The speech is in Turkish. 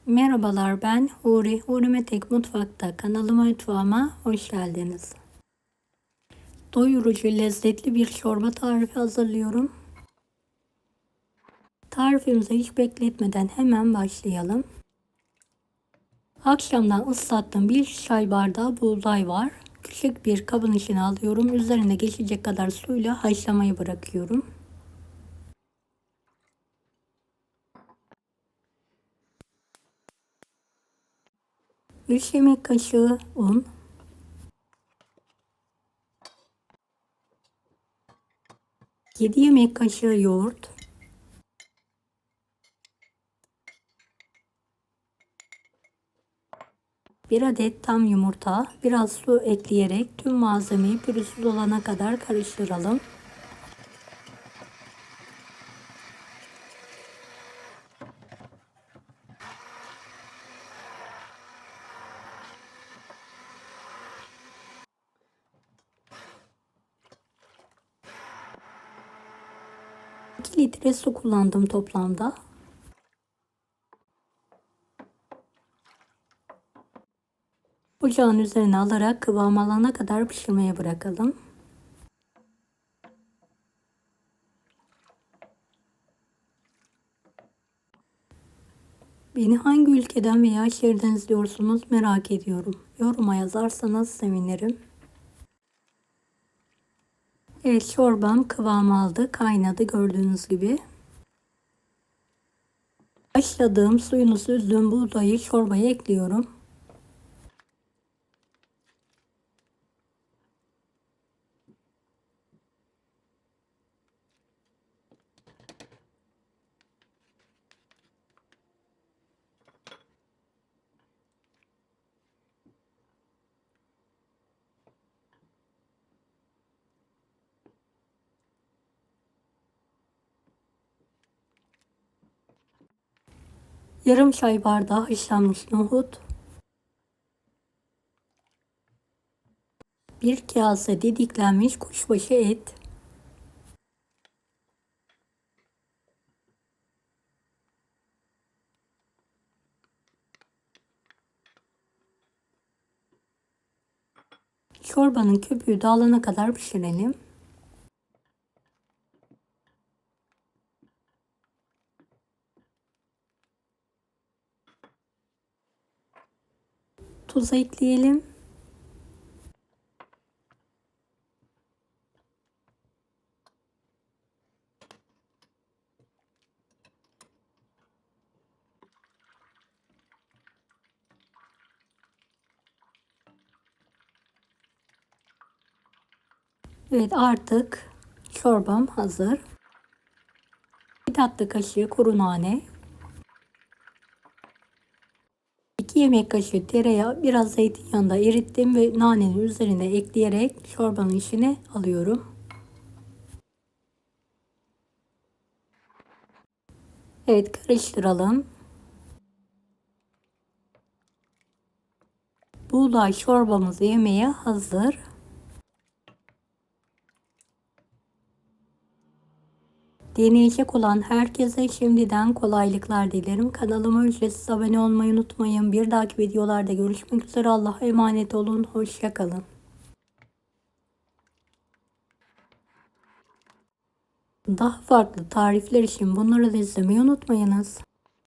Merhabalar, ben Huri. Huri Metek Mutfak'ta kanalıma, mutfağıma hoş geldiniz. Doyurucu, lezzetli bir çorba tarifi hazırlıyorum. Tarifimizi hiç bekletmeden hemen başlayalım. Akşamdan ıslattığım bir çay bardağı buğday var. Küçük bir kabın içine alıyorum. Üzerine geçecek kadar suyla haşlamayı bırakıyorum. 3 yemek kaşığı un, 7 yemek kaşığı yoğurt, 1 adet tam yumurta, biraz su ekleyerek tüm malzemeyi pürüzsüz olana kadar karıştıralım. İki litre su kullandım toplamda. Ocağın üzerine alarak kıvam alana kadar pişirmeye bırakalım. Beni hangi ülkeden veya şehirden izliyorsunuz merak ediyorum. Yoruma yazarsanız sevinirim. Evet, çorbam kıvam aldı, kaynadı gördüğünüz gibi. Haşladığım, suyunu süzdüğüm buğdayı çorbaya ekliyorum. Yarım çay bardağı haşlanmış nohut, bir kase didiklenmiş kuşbaşı et, çorbanın köpüğü dağılana kadar pişirelim. Tuz ekleyelim. Evet, artık çorbam hazır. Bir tatlı kaşığı kuru nane, 2 yemek kaşığı tereyağı, biraz zeytinyağında erittim ve nanenin üzerine ekleyerek çorbanın içine alıyorum. Evet, karıştıralım. Buğday çorbamız yemeğe hazır. Deneyecek olan herkese şimdiden kolaylıklar dilerim. Kanalıma ücretsiz abone olmayı unutmayın. Bir dahaki videolarda görüşmek üzere. Allah'a emanet olun. Hoşça kalın. Daha farklı tarifler için bunları da izlemeyi unutmayınız.